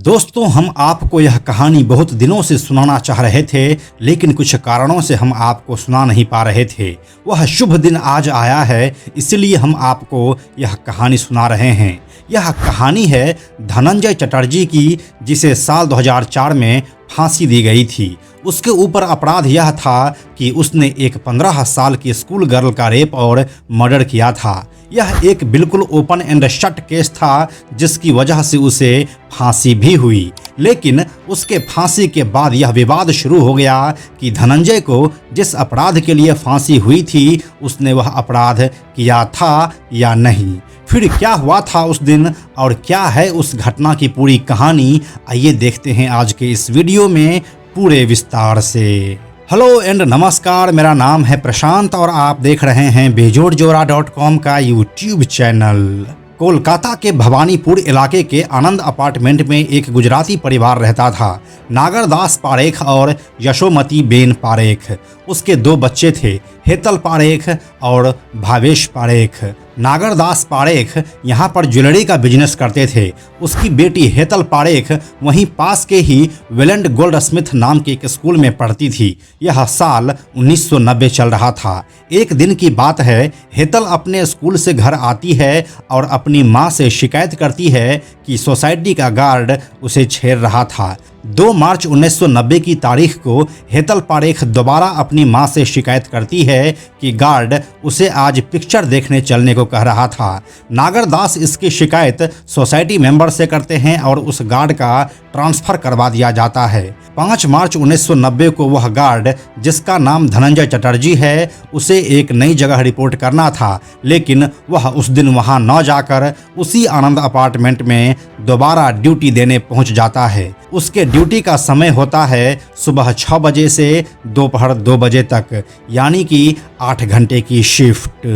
दोस्तों, हम आपको यह कहानी बहुत दिनों से सुनाना चाह रहे थे, लेकिन कुछ कारणों से हम आपको सुना नहीं पा रहे थे। वह शुभ दिन आज आया है, इसलिए हम आपको यह कहानी सुना रहे हैं। यह कहानी है धनंजय चटर्जी की, जिसे साल 2004 में फांसी दी गई थी। उसके ऊपर अपराध यह था कि उसने एक 15 साल की स्कूल गर्ल का रेप और मर्डर किया था। यह एक बिल्कुल ओपन एंड शट केस था, जिसकी वजह से उसे फांसी भी हुई। लेकिन उसके फांसी के बाद यह विवाद शुरू हो गया कि धनंजय को जिस अपराध के लिए फांसी हुई थी, उसने वह अपराध किया था या नहीं। फिर क्या हुआ था उस दिन और क्या है उस घटना की पूरी कहानी, आइए देखते हैं आज के इस वीडियो में पूरे विस्तार से। हेलो एंड नमस्कार, मेरा नाम है प्रशांत और आप देख रहे हैं बेजोड़जोरा.com का यूट्यूब चैनल। कोलकाता के भवानीपुर इलाके के आनंद अपार्टमेंट में एक गुजराती परिवार रहता था, नागरदास पारेख और यशोमती बेन पारेख। उसके 2 बच्चे थे, हेतल पारेख और भावेश पारेख। नागरदास पारेख यहाँ पर ज्वेलरी का बिजनेस करते थे। उसकी बेटी हेतल पारेख वहीं पास के ही वेलेंड गोल्ड स्मिथ नाम के एक स्कूल में पढ़ती थी। यह साल 1990 चल रहा था। एक दिन की बात है, हेतल अपने स्कूल से घर आती है और अपनी माँ से शिकायत करती है कि सोसाइटी का गार्ड उसे छेड़ रहा था। 2 मार्च 1990 की तारीख को हेतल पारेख दोबारा अपनी मां से शिकायत करती है कि गार्ड उसे आज पिक्चर देखने चलने को कह रहा था। नागरदास इसकी शिकायत सोसाइटी मेंबर से करते हैं और उस गार्ड का ट्रांसफ़र करवा दिया जाता है। 5 मार्च 1990 को वह गार्ड, जिसका नाम धनंजय चटर्जी है, उसे एक नई जगह रिपोर्ट करना था, लेकिन वह उस दिन वहां न जाकर उसी आनंद अपार्टमेंट में दोबारा ड्यूटी देने पहुंच जाता है। उसके ड्यूटी का समय होता है सुबह 6 बजे से दोपहर 2 बजे तक, यानी कि 8 घंटे की शिफ्ट।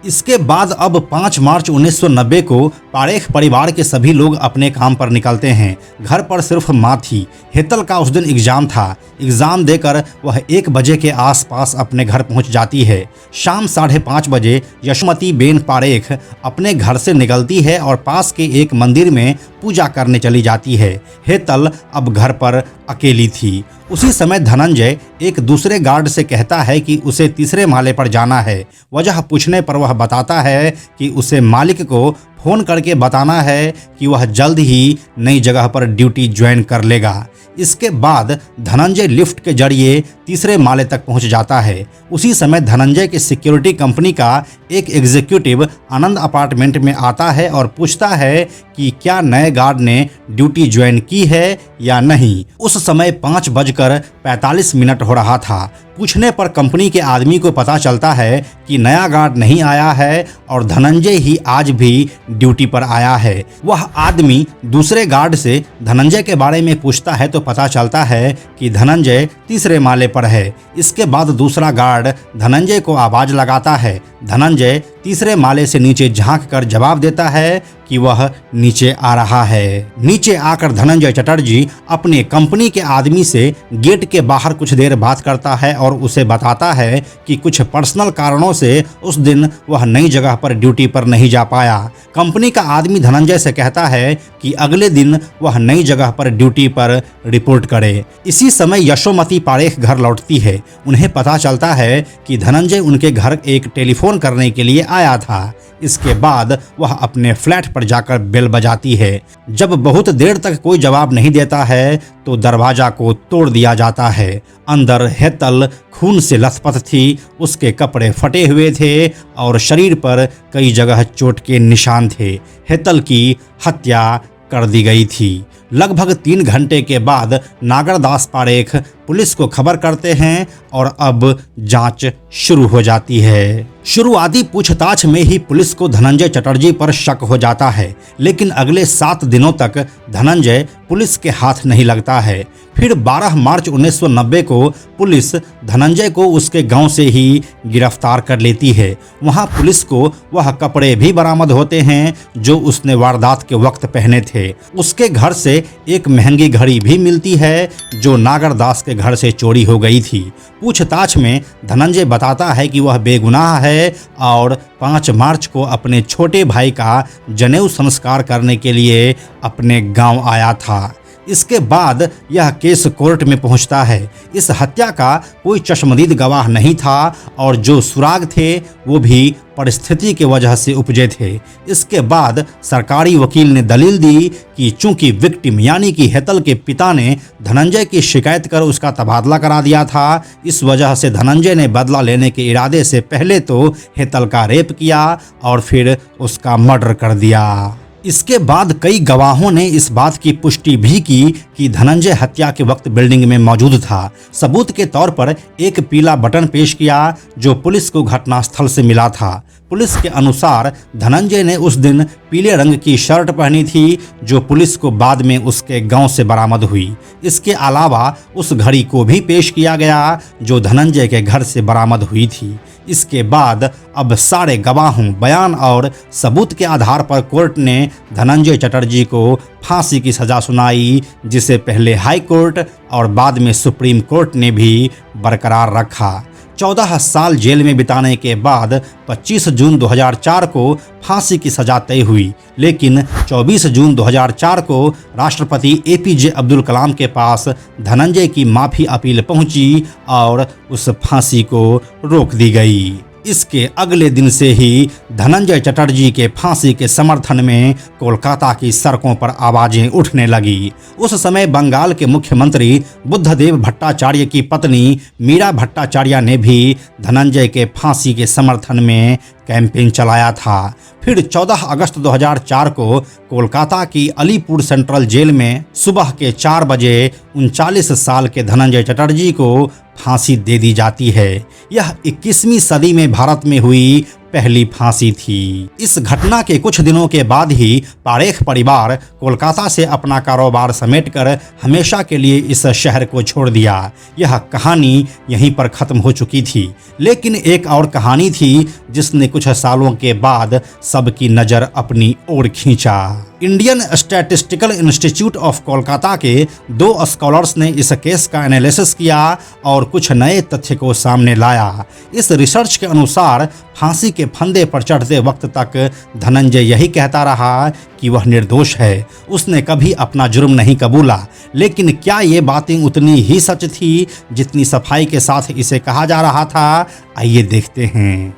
इसके बाद अब 5 मार्च 1990 को पारेख परिवार के सभी लोग अपने काम पर निकलते हैं। घर पर सिर्फ माँ थी। हेतल का उस दिन एग्ज़ाम था। एग्ज़ाम देकर वह 1 बजे के आसपास अपने घर पहुंच जाती है। शाम 5:30 बजे यशोमती बेन पारेख अपने घर से निकलती है और पास के एक मंदिर में पूजा करने चली जाती है। हेतल अब घर पर अकेली थी। उसी समय धनंजय एक दूसरे गार्ड से कहता है कि उसे तीसरे माले पर जाना है। वजह पूछने पर वह बताता है कि उसे मालिक को फ़ोन करके बताना है कि वह जल्द ही नई जगह पर ड्यूटी ज्वाइन कर लेगा। इसके बाद धनंजय लिफ्ट के जरिए तीसरे माले तक पहुंच जाता है। उसी समय धनंजय के सिक्योरिटी कंपनी का एक एग्जीक्यूटिव आनंद अपार्टमेंट में आता है और पूछता है कि क्या नए गार्ड ने ड्यूटी ज्वाइन की है या नहीं। उस समय 5:45 हो रहा था। पूछने पर कंपनी के आदमी को पता चलता है कि नया गार्ड नहीं आया है और धनंजय ही आज भी ड्यूटी पर आया है। वह आदमी दूसरे गार्ड से धनंजय के बारे में पूछता है तो पता चलता है कि धनंजय तीसरे माले पर है। इसके बाद दूसरा गार्ड धनंजय को आवाज़ लगाता है। धनंजय तीसरे माले से नीचे झांक कर जवाब देता है कि वह नीचे आ रहा है। नीचे आकर धनंजय चटर्जी अपने कंपनी के आदमी से गेट के बाहर कुछ देर बात करता है और उसे बताता है कि कुछ पर्सनल कारणों से उस दिन वह नई जगह पर ड्यूटी पर नहीं जा पाया। कंपनी का आदमी धनंजय से कहता है कि अगले दिन वह नई जगह पर ड्यूटी पर रिपोर्ट करे। इसी समय यशोमती पारेख घर लौटती है। उन्हें पता चलता है कि धनंजय उनके घर एक टेलीफोन करने के लिए आया था। इसके बाद वह अपने फ्लैट पर जाकर बेल बजाती है। जब बहुत देर तक कोई जवाब नहीं देता है तो दरवाज़ा को तोड़ दिया जाता है। अंदर हेतल खून से लथपथ थी। उसके कपड़े फटे हुए थे और शरीर पर कई जगह चोट के निशान थे। हेतल की हत्या कर दी गई थी। लगभग 3 घंटे के बाद नागरदास पारेख पुलिस को खबर करते हैं और अब जांच शुरू हो जाती है। शुरुआती पूछताछ में ही पुलिस को धनंजय चटर्जी पर शक हो जाता है, लेकिन अगले 7 दिनों तक धनंजय पुलिस के हाथ नहीं लगता है। फिर 12 मार्च 1990 को पुलिस धनंजय को उसके गांव से ही गिरफ्तार कर लेती है। वहां पुलिस को वह कपड़े भी बरामद होते हैं जो उसने वारदात के वक्त पहने थे। उसके घर से एक महंगी घड़ी भी मिलती है जो नागरदास के घर से चोरी हो गई थी। पूछताछ में धनंजय बताता है कि वह बेगुनाह है और 5 मार्च को अपने छोटे भाई का जनेऊ संस्कार करने के लिए अपने गांव आया था। इसके बाद यह केस कोर्ट में पहुंचता है। इस हत्या का कोई चश्मदीद गवाह नहीं था और जो सुराग थे वो भी परिस्थिति की वजह से उपजे थे। इसके बाद सरकारी वकील ने दलील दी कि चूंकि विक्टिम यानी कि हेतल के पिता ने धनंजय की शिकायत कर उसका तबादला करा दिया था, इस वजह से धनंजय ने बदला लेने के इरादे से पहले तो हेतल का रेप किया और फिर उसका मर्डर कर दिया। इसके बाद कई गवाहों ने इस बात की पुष्टि भी की कि धनंजय हत्या के वक्त बिल्डिंग में मौजूद था। सबूत के तौर पर एक पीला बटन पेश किया जो पुलिस को घटनास्थल से मिला था। पुलिस के अनुसार धनंजय ने उस दिन पीले रंग की शर्ट पहनी थी जो पुलिस को बाद में उसके गांव से बरामद हुई। इसके अलावा उस घड़ी को भी पेश किया गया जो धनंजय के घर से बरामद हुई थी। इसके बाद अब सारे गवाहों, बयान और सबूत के आधार पर कोर्ट ने धनंजय चटर्जी को फांसी की सज़ा सुनाई, जिसे पहले हाई कोर्ट और बाद में सुप्रीम कोर्ट ने भी बरकरार रखा। 14 साल जेल में बिताने के बाद 25 जून 2004 को फांसी की सज़ा तय हुई, लेकिन 24 जून 2004 को राष्ट्रपति APJ अब्दुल कलाम के पास धनंजय की माफ़ी अपील पहुंची और उस फांसी को रोक दी गई। इसके अगले दिन से ही धनंजय चटर्जी के फांसी के समर्थन में कोलकाता की सड़कों पर आवाजें उठने लगी। उस समय बंगाल के मुख्यमंत्री बुद्धदेव भट्टाचार्य की पत्नी मीरा भट्टाचार्य ने भी धनंजय के फांसी के समर्थन में कैंपेन चलाया था। फिर 14 अगस्त 2004 को कोलकाता की अलीपुर सेंट्रल जेल में सुबह के 4 बजे 39 साल के धनंजय चटर्जी को फांसी दे दी जाती है। यह 21वीं सदी में भारत में हुई पहली फांसी थी। इस घटना के कुछ दिनों के बाद ही पारेख परिवार कोलकाता से अपना कारोबार समेटकर हमेशा के लिए इस शहर को छोड़ दिया। यह कहानी यहीं पर खत्म हो चुकी थी, लेकिन एक और कहानी थी जिसने कुछ सालों के बाद सबकी नज़र अपनी ओर खींचा। Indian statistical institute of Kolkata के 2 स्कॉलर्स ने इस केस का एनालिसिस किया और कुछ नए तथ्य को सामने लाया। इस रिसर्च के अनुसार फांसी के फंदे पर चढ़ते वक्त तक धनंजय यही कहता रहा कि वह निर्दोष है, उसने कभी अपना जुर्म नहीं कबूला। लेकिन क्या ये बातें उतनी ही सच थी जितनी सफाई के साथ इसे कहा जा रहा था? आइए देखते हैं।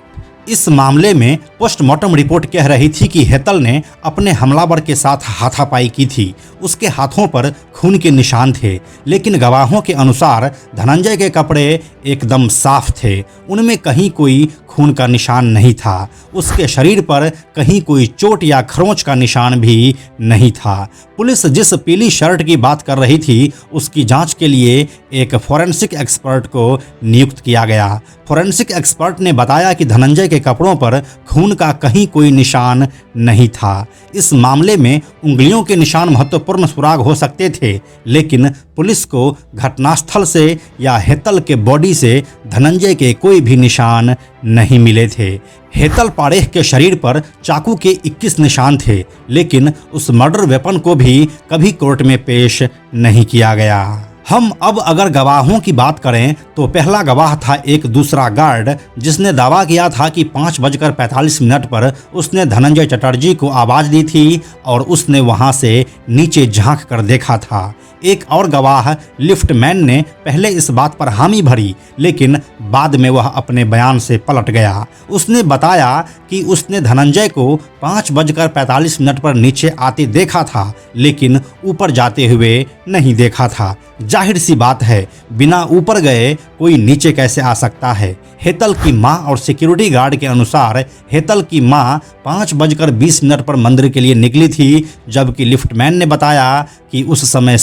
इस मामले में पोस्टमार्टम रिपोर्ट कह रही थी कि हेतल ने अपने हमलावर के साथ हाथापाई की थी। उसके हाथों पर खून के निशान थे, लेकिन गवाहों के अनुसार धनंजय के कपड़े एकदम साफ थे, उनमें कहीं कोई खून का निशान नहीं था। उसके शरीर पर कहीं कोई चोट या खरोंच का निशान भी नहीं था। पुलिस जिस पीली शर्ट की बात कर रही थी उसकी जांच के लिए एक फॉरेंसिक एक्सपर्ट को नियुक्त किया गया। फॉरेंसिक एक्सपर्ट ने बताया कि धनंजय के कपड़ों पर खून का कहीं कोई निशान नहीं था। इस मामले में उंगलियों के निशान महत्वपूर्ण सुराग हो सकते थे, लेकिन पुलिस को घटनास्थल से या हेतल के बॉडी से धनंजय के कोई भी निशान नहीं मिले थे। हेतल पारेख के शरीर पर चाकू के 21 निशान थे, लेकिन उस मर्डर वेपन को भी कभी कोर्ट में पेश नहीं किया गया। हम अब अगर गवाहों की बात करें तो पहला गवाह था एक दूसरा गार्ड जिसने दावा किया था कि 5:45 पर उसने धनंजय चटर्जी को आवाज़ दी थी और उसने वहां से नीचे झांक कर देखा था। एक और गवाह लिफ्टमैन ने पहले इस बात पर हामी भरी, लेकिन बाद में वह अपने बयान से पलट गया। उसने बताया कि उसने धनंजय को 5:45 पर नीचे आते देखा था, लेकिन ऊपर जाते हुए नहीं देखा था। जाहिर सी बात है, बिना ऊपर गए कोई नीचे कैसे आ सकता है। हेतल की मां और सिक्योरिटी गार्ड के अनुसार हेतल की मां 5:20 पर मंदिर के लिए निकली थी, जबकि लिफ्टमैन ने बताया कि उस समय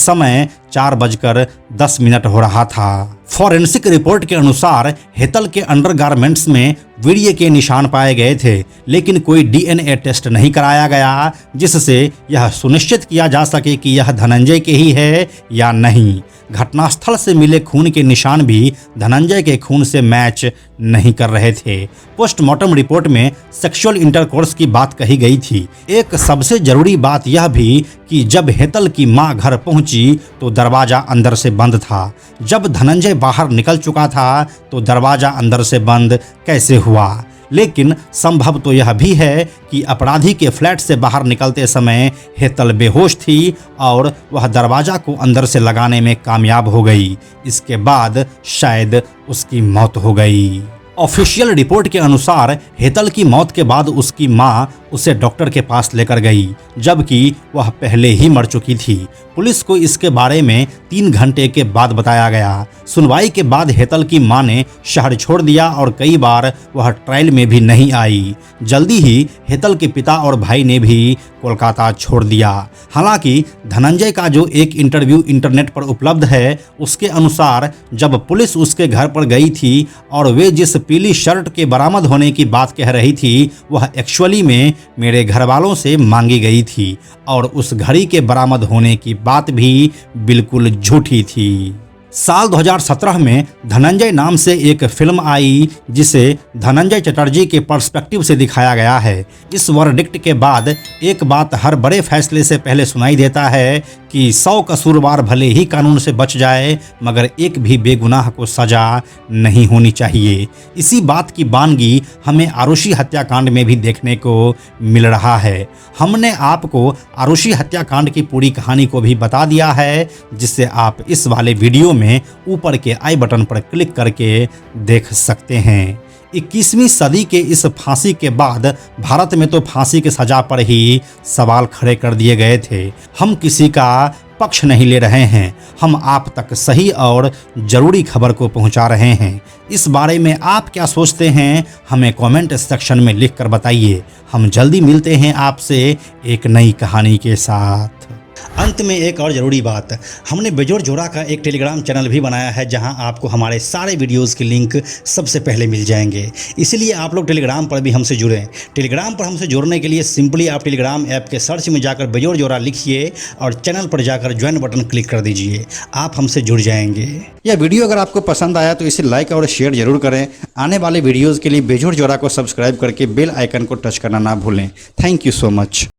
4:10 हो रहा था। फॉरेंसिक रिपोर्ट के अनुसार हेतल के अंडरगारमेंट्स में वीर्य के निशान पाए गए थे, लेकिन कोई DNA टेस्ट नहीं कराया गया जिससे यह सुनिश्चित किया जा सके कि यह धनंजय के ही है या नहीं। घटनास्थल से मिले खून के निशान भी धनंजय के खून से मैच नहीं कर रहे थे। पोस्टमार्टम रिपोर्ट में सेक्सुअल इंटरकोर्स की बात कही गई थी। एक सबसे जरूरी बात यह भी कि जब हेतल की मां घर पहुंची तो दरवाजा अंदर से बंद था। जब धनंजय बाहर निकल चुका था तो दरवाजा अंदर से बंद कैसे हुआ? लेकिन संभव तो यह भी है कि अपराधी के फ्लैट से बाहर निकलते समय हेतल बेहोश थी और वह दरवाजा को अंदर से लगाने में कामयाब हो गई। इसके बाद शायद उसकी मौत हो गई। ऑफिशियल रिपोर्ट के अनुसार हेतल की मौत के बाद उसकी मां उसे डॉक्टर के पास लेकर गई, जबकि वह पहले ही मर चुकी थी। पुलिस को इसके बारे में 3 घंटे के बाद बताया गया। सुनवाई के बाद हेतल की मां ने शहर छोड़ दिया और कई बार वह ट्रायल में भी नहीं आई। जल्दी ही हेतल के पिता और भाई ने भी कोलकाता छोड़ दिया। हालांकि धनंजय का जो एक इंटरव्यू इंटरनेट पर उपलब्ध है, उसके अनुसार जब पुलिस उसके घर पर गई थी और वे जिस पीली शर्ट के बरामद होने की बात कह रही थी, वह एक्चुअली में मेरे घर वालों से मांगी गई थी और उस घड़ी के बरामद होने की बात भी बिल्कुल झूठी थी। साल 2017 में धनंजय नाम से एक फिल्म आई जिसे धनंजय चटर्जी के पर्सपेक्टिव से दिखाया गया है। इस वर्डिक्ट के बाद एक बात हर बड़े फैसले से पहले सुनाई देता है कि 100 कसूरवार भले ही कानून से बच जाए, मगर एक भी बेगुनाह को सजा नहीं होनी चाहिए। इसी बात की बानगी हमें आरुषि हत्याकांड में भी देखने को मिल रहा है। हमने आपको आरुषि हत्याकांड की पूरी कहानी को भी बता दिया है, जिससे आप इस वाले वीडियो में ऊपर के आई बटन पर क्लिक करके देख सकते हैं। 21वीं सदी के इस फांसी के बाद भारत में तो फांसी की सजा पर ही सवाल खड़े कर दिए गए थे। हम किसी का पक्ष नहीं ले रहे हैं, हम आप तक सही और ज़रूरी खबर को पहुंचा रहे हैं। इस बारे में आप क्या सोचते हैं, हमें कमेंट सेक्शन में लिखकर बताइए। हम जल्दी मिलते हैं आपसे एक नई कहानी के साथ। अंत में एक और ज़रूरी बात, हमने बेजोड़ जोड़ा का एक टेलीग्राम चैनल भी बनाया है, जहां आपको हमारे सारे वीडियोस के लिंक सबसे पहले मिल जाएंगे। इसलिए आप लोग टेलीग्राम पर भी हमसे जुड़ें। टेलीग्राम पर हमसे जुड़ने के लिए सिंपली आप टेलीग्राम ऐप के सर्च में जाकर बेजोड़ जोड़ा लिखिए और चैनल पर जाकर ज्वाइन बटन क्लिक कर दीजिए। आप हमसे जुड़ जाएंगे। यह वीडियो अगर आपको पसंद आया तो इसे लाइक और शेयर जरूर करें। आने वाले वीडियोज़ के लिए बेजोड़ जोड़ा को सब्सक्राइब करके बेल आइकन को टच करना ना भूलें। Thank you so much.